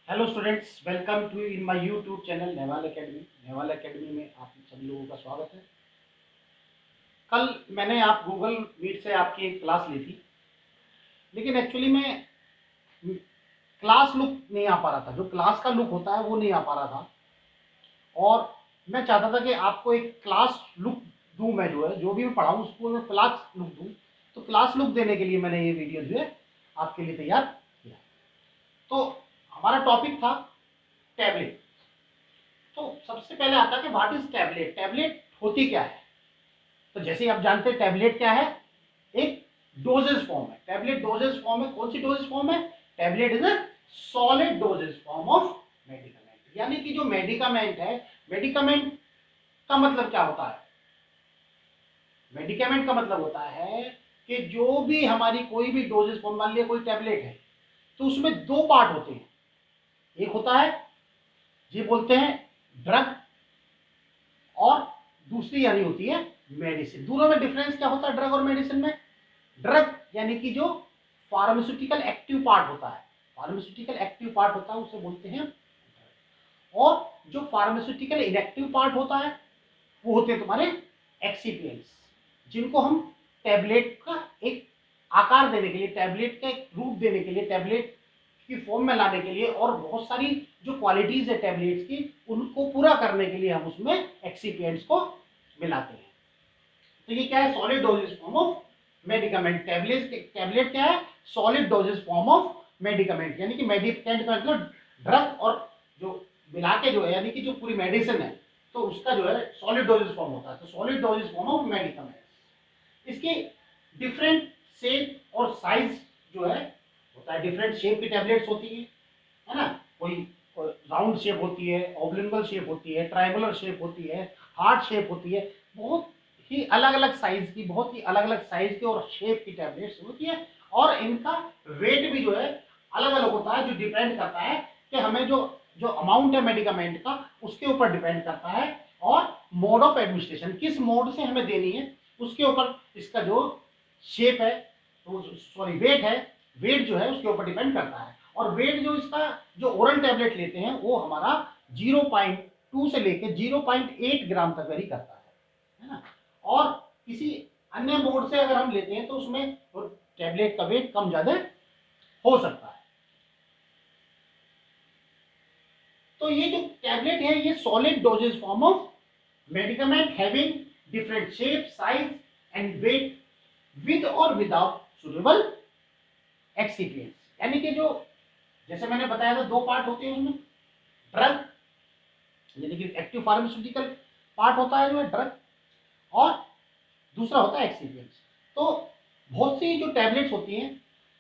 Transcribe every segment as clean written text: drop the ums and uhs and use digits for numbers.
Hello students, welcome to in my YouTube channel Newal academy. Newal academy में आप सब लोगों का स्वागत है। कल मैंने आप गूगल मीट से आपकी एक क्लास ली थी, लेकिन एक्चुअली में क्लास लुक नहीं आ पा रहा था। जो क्लास का लुक होता है वो नहीं आ पा रहा था, और मैं चाहता था कि आपको एक क्लास लुक दूं। मैं जो भी मैं पढ़ाऊँ उसको मैं क्लास लुक दूं। तो क्लास लुक देने के लिए मैंने ये वीडियो जो है आपके लिए तैयार किया। तो हमारा टॉपिक था टैबलेट। तो सबसे पहले आता है कि व्हाट इज टैबलेट। टैबलेट होती क्या है? तो जैसे ही आप जानते हैं टैबलेट क्या है, एक डोजेज फॉर्म है। टैबलेट डोजेज फॉर्म है। कौन सी डोजेज फॉर्म है? Tablet is a solid dosage form of medicament. यानी कि जो मेडिकामेंट है, मेडिकामेंट का मतलब क्या होता है? मेडिकामेंट का मतलब होता है कि जो भी हमारी कोई भी डोजेज फॉर्म, मान लिया कोई टैबलेट है तो उसमें दो पार्ट होते हैं। एक होता है, ये बोलते हैं ड्रग, और दूसरी यानी होती है मेडिसिन। दोनों में डिफरेंस क्या होता है ड्रग और मेडिसिन में? ड्रग यानी कि जो फार्मास्यूटिकल एक्टिव पार्ट होता है, फार्मास्यूटिकल एक्टिव पार्ट होता है उसे बोलते हैं। और जो फार्मास्यूटिकल इनएक्टिव पार्ट होता है वो होते हैं तुम्हारे एक्सिपिएंट्स, जिनको हम टैबलेट का एक आकार देने के लिए, टैबलेट का एक रूप देने के लिए, टैबलेट की फॉर्म में लाने के लिए, और बहुत सारी जो क्वालिटीज है टैबलेट्स की उनको पूरा करने के लिए हम उसमें एक्सिपिएंट्स को मिलाते हैं। तो ये क्या है? Solid dosage form of medicament. Tablet क्या है? Solid dosage form of medicament. यानी कि मेडिकेमेंट का मतलब ड्रग और जो मिला के जो है, यानी कि जो पूरी मेडिसिन है, तो उसका जो है सॉलिड डोजेज फॉर्म होता है। तो solid dosage form of medicament. इसके डिफरेंट शेप और साइज जो है होता है। डिफरेंट शेप की टैबलेट्स होती है ना? कोई राउंड शेप होती है, ऑब्लिंगुअल शेप होती है, ट्रायंगुलर शेप होती है, हार्ट शेप होती है। बहुत ही अलग अलग साइज की, बहुत ही अलग अलग साइज की और शेप की टैबलेट्स होती है। और इनका वेट भी जो है अलग अलग होता है, जो डिपेंड करता है कि हमें जो जो अमाउंट है मेडिकामेंट का उसके ऊपर डिपेंड करता है, और मोड ऑफ एडमिनिस्ट्रेशन, किस मोड से हमें देनी है उसके ऊपर इसका जो शेप है, सॉरी वेट है, वेट जो है उसके ऊपर डिपेंड करता है। और वेट जो इसका जो ओरल टैबलेट लेते हैं वो हमारा 0.2 से लेकर 0.8 ग्राम तक वेरी करता है ना? और किसी अन्य मोड से अगर हम लेते हैं तो उसमें टैबलेट का वेट कम ज्यादा हो सकता है। तो ये जो टैबलेट है ये solid dosage form of medicament having different shape, size and weight with और विदाउट सुटेबल एक्सिपिएंट्स। यानी कि जो जैसे मैंने बताया था दो पार्ट होते हैं उसमें, ड्रग यानी कि एक्टिव फार्मास्यूटिकल पार्ट होता है जो है ड्रग, और दूसरा होता है एक्सिपिएंट्स। तो बहुत सी जो टैबलेट्स होती हैं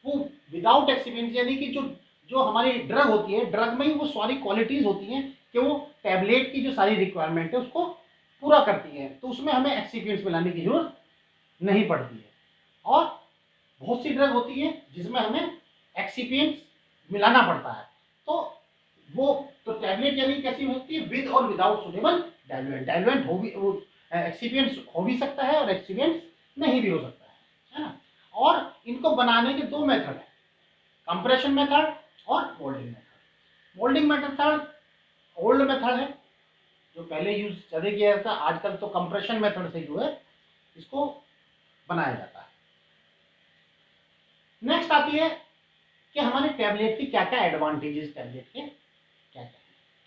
वो विदाउट एक्सिपिएंट्स, यानी कि जो जो हमारी ड्रग होती है, ड्रग में ही वो सारी क्वालिटीज होती हैं कि वो टैबलेट की जो सारी रिक्वायरमेंट है उसको पूरा करती है, तो उसमें हमें एक्सिपिएंट्स मिलाने की जरूरत नहीं पड़ती है। और बहुत सी ड्रग होती है जिसमें हमें एक्सिपिएंट्स मिलाना पड़ता है। तो वो तो टैबलेट यानी कैसी होती है? विद और विदाउट सुटेबल डाइल्यूएंट। डाइल्यूएंट हो भी, वो एक्सिपिएंट्स हो भी सकता है और एक्सिपिएंट्स नहीं भी हो सकता है ना? और इनको बनाने के दो मेथड है, कंप्रेशन मेथड और moulding method. Moulding method old method है जो पहले यूज ज्यादा किया जाता है। आजकल तो कंप्रेशन मेथड से जो है इसको बनाया जाता है। नेक्स्ट आती है कि हमारे टैबलेट की क्या क्या एडवांटेजेस, टैबलेट के क्या क्या है,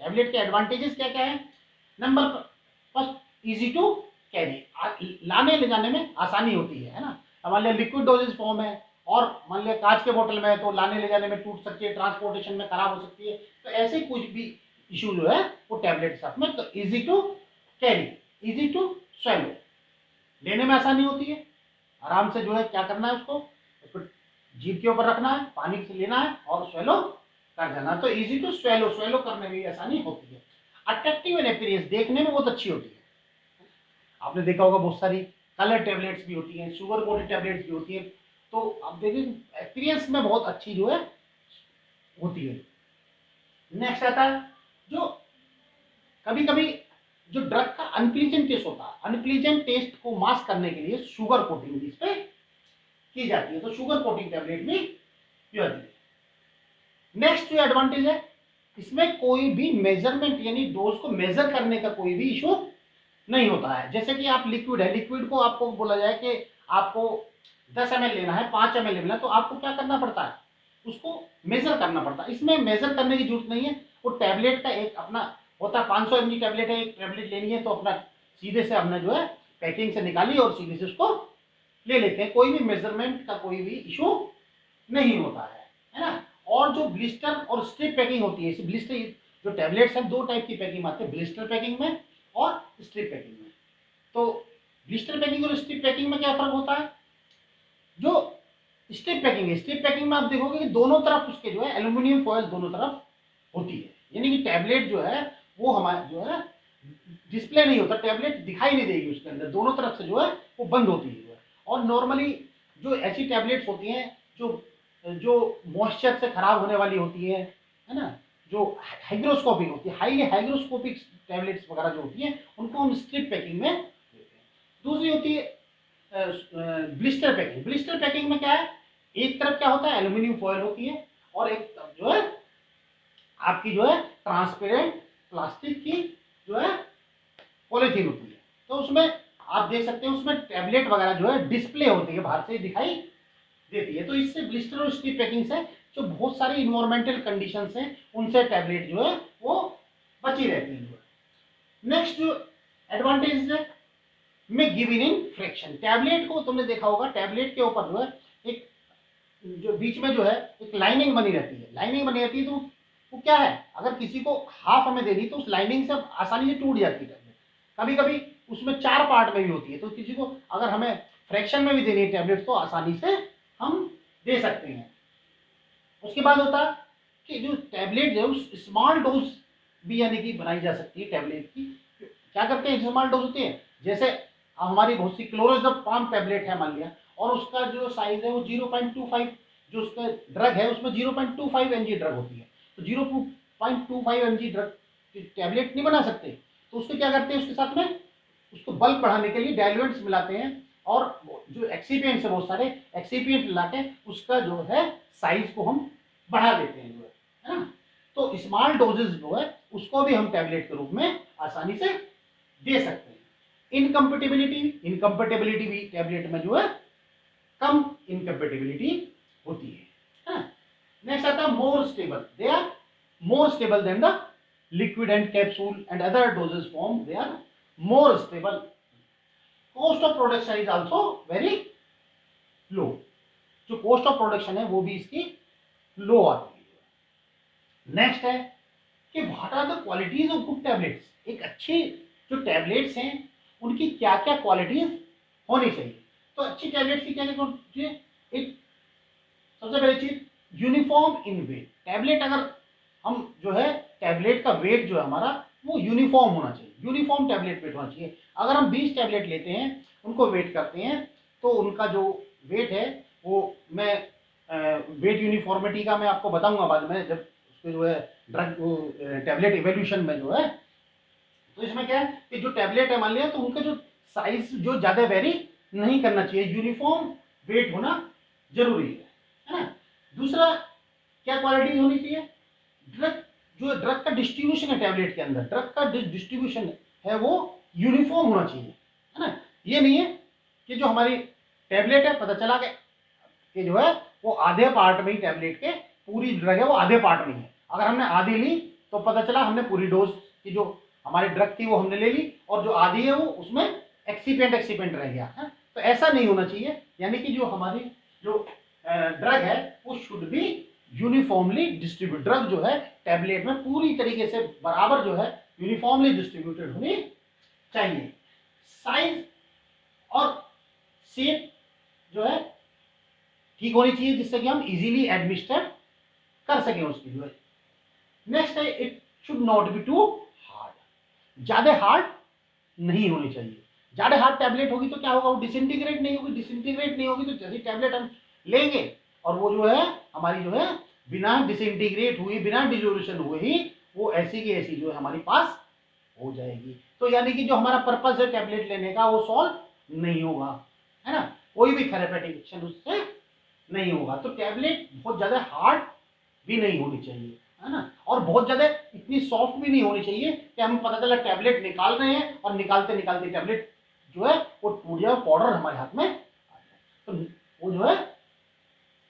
टैबलेट के एडवांटेजेस क्या क्या है? Number first, easy to carry, लाने ले जाने में आसानी होती है ना? मान लिया लिक्विड डोजेज फॉर्म है और मान लिया कांच के बोतल में है तो लाने ले जाने में टूट सकती है, ट्रांसपोर्टेशन में खराब हो सकती है। तो ऐसे कुछ भी इशू जो है वो टैबलेट के साथ में, तो easy to carry, easy to swallow, लेने में आसानी होती है। आराम से जो है क्या करना है, उसको जीभ के ऊपर रखना है, पानी से लेना है और स्वेलो कर जाना। तो इजी टू स्वेलो, स्वेलो करने में भी आसानी होती है। अट्रैक्टिव एंड अपीयरेंस, देखने में बहुत अच्छी होती है। आपने देखा होगा बहुत सारी कलर टैबलेट्स भी होती हैं, शुगर कोटेड टैबलेट्स भी होती है, तो आप देखिए अपीयरेंस में बहुत अच्छी जो है होती है। नेक्स्ट आता है जो कभी कभी जो ड्रग का अनप्लीजेंट टेस्ट होता है, अनप्लीजेंट टेस्ट को मास्क करने के लिए शुगर कोटिंग इस पे की जाती है, तो शुगर कोटिंग टैबलेट भी यूज होती है। नेक्स्ट जो एडवांटेज है इसमें कोई भी मेजरमेंट यानी डोज को मेजर करने का कोई भी इशू नहीं होता है। जैसे कि आप लिक्विड है, लिक्विड को आपको बोला जाए कि आपको 10 ml लेना है, 5 ml लेना है, तो आपको क्या करना पड़ता है, उसको मेजर करना पड़ता है। इसमें मेजर करने की जरूरत नहीं है। वो टैबलेट का एक अपना होता है, 500 mg टैबलेट है, एक टैबलेट लेनी है तो अपना सीधे से हमने जो है पैकिंग से निकाली और सीधे से उसको ले लेते हैं। कोई भी मेजरमेंट का कोई भी इशू नहीं होता है ना। और जो ब्लिस्टर और स्ट्रिप पैकिंग होती है, ब्लिस्टर जो टैबलेट्स हैं, दो टाइप की पैकिंग आती है, ब्लिस्टर पैकिंग में और स्ट्रिप पैकिंग में। तो ब्लिस्टर पैकिंग और स्ट्रिप पैकिंग में क्या फर्क होता है, जो स्ट्रिप पैकिंग है, स्ट्रिप पैकिंग में आप देखोगे कि दोनों तरफ उसके जो है एल्यूमिनियम फॉयल दोनों तरफ होती है, यानी कि टैबलेट जो है वो हमारे जो है डिस्प्ले नहीं होता, टैबलेट दिखाई नहीं देगी उसके अंदर, दोनों तरफ से जो है वो बंद होती है। और नॉर्मली जो ऐसी टैबलेट्स होती हैं जो मॉइस्चर से खराब होने वाली होती है ना, जो हाइग्रोस्कोपिक होती है, हाई हाइग्रोस्कोपिक टैबलेट्स वगैरह जो होती हैं, उनको हम स्ट्रिप पैकिंग में देते हैं। दूसरी होती है ब्लिस्टर पैकिंग। ब्लिस्टर पैकिंग में क्या है, एक तरफ क्या होता है एल्यूमिनियम फॉयल होती है और एक तरफ जो है आपकी जो है ट्रांसपेरेंट प्लास्टिक की जो है पॉलीथीन होती है। तो उसमें आप देख सकते हैं उसमें टैबलेट वगैरह जो है डिस्प्ले होती है, बाहर से दिखाई देती है। तो इससे ब्लिस्टर और स्ट्रिप पैकिंग से जो बहुत सारी इन्वायरमेंटल कंडीशंस हैं उनसे टैबलेट जो है वो बची रहती है। नेक्स्ट जो एडवांटेज है में गिवन इन फ्रैक्शन, टैबलेट को तुमने देखा होगा, टैबलेट के ऊपर जो है एक जो बीच में जो है एक लाइनिंग बनी रहती है, लाइनिंग बनी रहती है। तो वो क्या है, अगर किसी को हाफ हमें देनी तो उस लाइनिंग से आसानी से टूट जाती है टैबलेट। कभी कभी उसमें 4 पार्ट में भी होती है, तो किसी को अगर हमें फ्रैक्शन में भी देनी है टैबलेट तो आसानी से हम दे सकते हैं। उसके बाद होता है कि जो टैबलेट है उस स्मॉल डोज भी यानी कि बनाई जा सकती है टैबलेट की। क्या करते हैं, स्मॉल डोज होती है, जैसे हमारी बहुत सी क्लोरोजपाम टैबलेट है मान लिया, और उसका जो साइज है वो 0.25, जो उसका ड्रग है उसमें 0.25 mg ड्रग होती है, तो 0.25 mg ड्रग टैबलेट नहीं बना सकते। तो उसको क्या करते हैं, उसके साथ में उसको बल्क बढ़ाने के लिए डाइल्यूएंट्स मिलाते हैं, और जो एक्सीपिएंट्स है बहुत सारे एक्सीपिएंट मिला के उसका जो है साइज को हम बढ़ा देते हैं, जो है ना। तो स्मॉल डोजेस जो है उसको भी हम टैबलेट के रूप में आसानी से दे सकते हैं। इनकम्पेटिबिलिटी भी टैबलेट में जो है कम इनकम्पेटिबिलिटी होती है। नेक्स्ट आता है more stable, they are more stable than the liquid and capsule and other dosages form, they are more stable. Cost of production is also very low, जो कॉस्ट ऑफ प्रोडक्शन है वो भी इसकी लो आती है। नेक्स्ट है कि what are the qualities of good tablets, एक अच्छी जो टैबलेट्स हैं उनकी क्या क्या क्वालिटीज होनी चाहिए। तो अच्छी टैबलेट्स की क्या क्या क्वालिटी, एक सबसे पहली चीज यूनिफॉर्म इन वेट, टैबलेट अगर हम जो है टैबलेट का वेट जो है हमारा वो यूनिफॉर्म होना चाहिए, यूनिफॉर्म टैबलेट वेट होना चाहिए। अगर हम 20 टैबलेट लेते हैं उनको वेट करते हैं तो उनका जो वेट है वो मैं वेट यूनिफॉर्मिटी का मैं आपको बताऊंगा बाद में, जब उसके जो है ड्रग टैबलेट इवोल्यूशन में जो है। तो इसमें क्या है कि जो टैबलेट है मान लिया तो उनका जो साइज जो ज्यादा वेरी नहीं करना चाहिए, यूनिफॉर्म वेट होना जरूरी है ना। दूसरा क्या क्वालिटी होनी चाहिए, ड्रग जो ड्रग का डिस्ट्रीब्यूशन है टैबलेट के अंदर, ड्रग का डिस्ट्रीब्यूशन है वो यूनिफॉर्म होना चाहिए, है ना। ये नहीं है कि जो हमारी टैबलेट है पता चला कि जो है वो आधे पार्ट में ही टैबलेट के पूरी ड्रग है वो आधे पार्ट में है, अगर हमने आधी ली तो पता चला हमने पूरी डोज की जो हमारी ड्रग थी वो हमने ले ली, और जो आधी है वो उसमें एक्सीपेंट रह गया है। तो ऐसा नहीं होना चाहिए, यानी कि जो हमारी जो ड्रग है वो should be uniformly distribute, drug जो है टैबलेट में पूरी तरीके से बराबर जो है यूनिफॉर्मली डिस्ट्रीब्यूटेड होनी चाहिए। साइज और शेप जो है ठीक होनी चाहिए जिससे कि हम इजीली एडमिनिस्टर कर सकें उसकी जो है। नेक्स्ट है it should not be too hard, ज्यादा हार्ड नहीं होनी चाहिए। ज्यादा हार्ड टैबलेट होगी तो क्या होगा, वो डिसइंटीग्रेट नहीं होगी, डिसइंटीग्रेट नहीं होगी तो जैसी टैबलेट हम लेंगे और वो जो है हमारी जो है बिना डिसइंटीग्रेट हुई बिना डिसोल्यूशन हुए ही वो ऐसी की ऐसी जो है हमारे पास हो जाएगी। तो यानी कि जो हमारा पर्पस है टैबलेट लेने का वो सॉल्व नहीं होगा, है ना, कोई भी थेरेपेटिक एक्शन उससे नहीं होगा। तो टैबलेट बहुत ज्यादा हार्ड भी नहीं होनी चाहिए। है ना। और बहुत ज़्यादा इतनी सॉफ्ट भी नहीं होनी चाहिए कि हम पता चला टैबलेट निकाल रहे हैं और निकालते निकालते टैबलेट जो है वो टूट जाए, पाउडर हमारे हाथ में आ जाए। तो वो जो है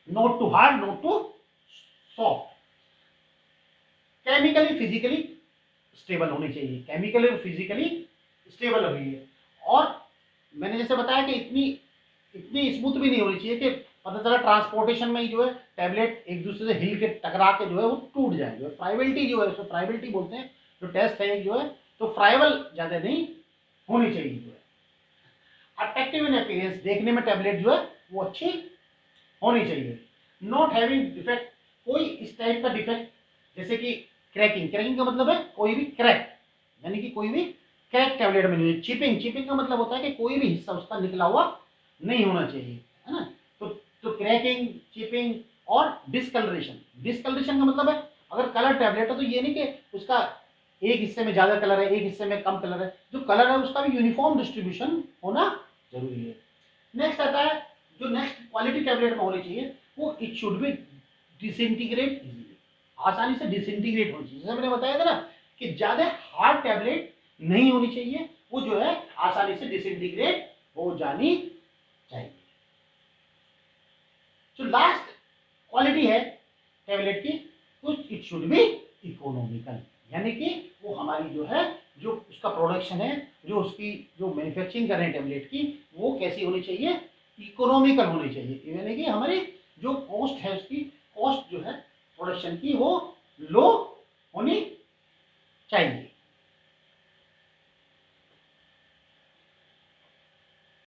not too hard, not too soft, chemically physically stable होनी चाहिए, केमिकली और फिजिकली स्टेबल हो रही है। और मैंने जैसे बताया कि इतनी इतनी स्मूथ भी नहीं होनी चाहिए कि पता चला ट्रांसपोर्टेशन में ही जो है टैबलेट एक दूसरे से हिल के टकरा के जो है वो टूट जाए। जो है फ्राइबिलिटी जो है, उसको फ्राइबिलिटी बोलते हैं, जो टेस्ट है जो है, तो फ्राइबल ज़्यादा नहीं होनी चाहिए। जो है अट्रैक्टिव इन अपीयरेंस, देखने में टैबलेट जो है वो अच्छी होनी चाहिए। नॉट हैविंग डिफेक्ट, कोई इस टाइप का डिफेक्ट जैसे कि क्रैकिंग, क्रैकिंग का मतलब है कोई भी क्रैक, यानी कि कोई भी क्रैक टैबलेट में नहीं है। चिपिंग, चिपिंग का मतलब होता है कि कोई भी हिस्सा उसका निकला हुआ नहीं होना चाहिए, है ना। तो क्रैकिंग, चिपिंग और डिसकलरेशन, डिसकलरेशन का मतलब है अगर कलर टैबलेट है तो ये नहीं कि उसका एक हिस्से में ज्यादा कलर है, एक हिस्से में कम कलर है, जो कलर है उसका भी यूनिफॉर्म डिस्ट्रीब्यूशन होना जरूरी है। नेक्स्ट आता है, जो नेक्स्ट क्वालिटी टैबलेट में होनी चाहिए वो it should be disintegrate easily, आसानी से डिसइंटीग्रेट होनी चाहिए। जैसे मैंने बताया था ना कि ज्यादा हार्ड टैबलेट नहीं होनी चाहिए, वो जो है आसानी से डिसइंटीग्रेट हो जानी चाहिए। जो लास्ट क्वालिटी है टैबलेट की, तो इट शुड बी इकोनॉमिकल, यानी कि वो हमारी जो है, जो उसका प्रोडक्शन है, जो उसकी जो मैन्युफैक्चरिंग कर रहे हैं टैबलेट की, वो कैसी होनी चाहिए, इकोनॉमिकल होनी चाहिए। यानी कि हमारी जो कॉस्ट है, उसकी कॉस्ट जो है प्रोडक्शन की वो लो होनी चाहिए।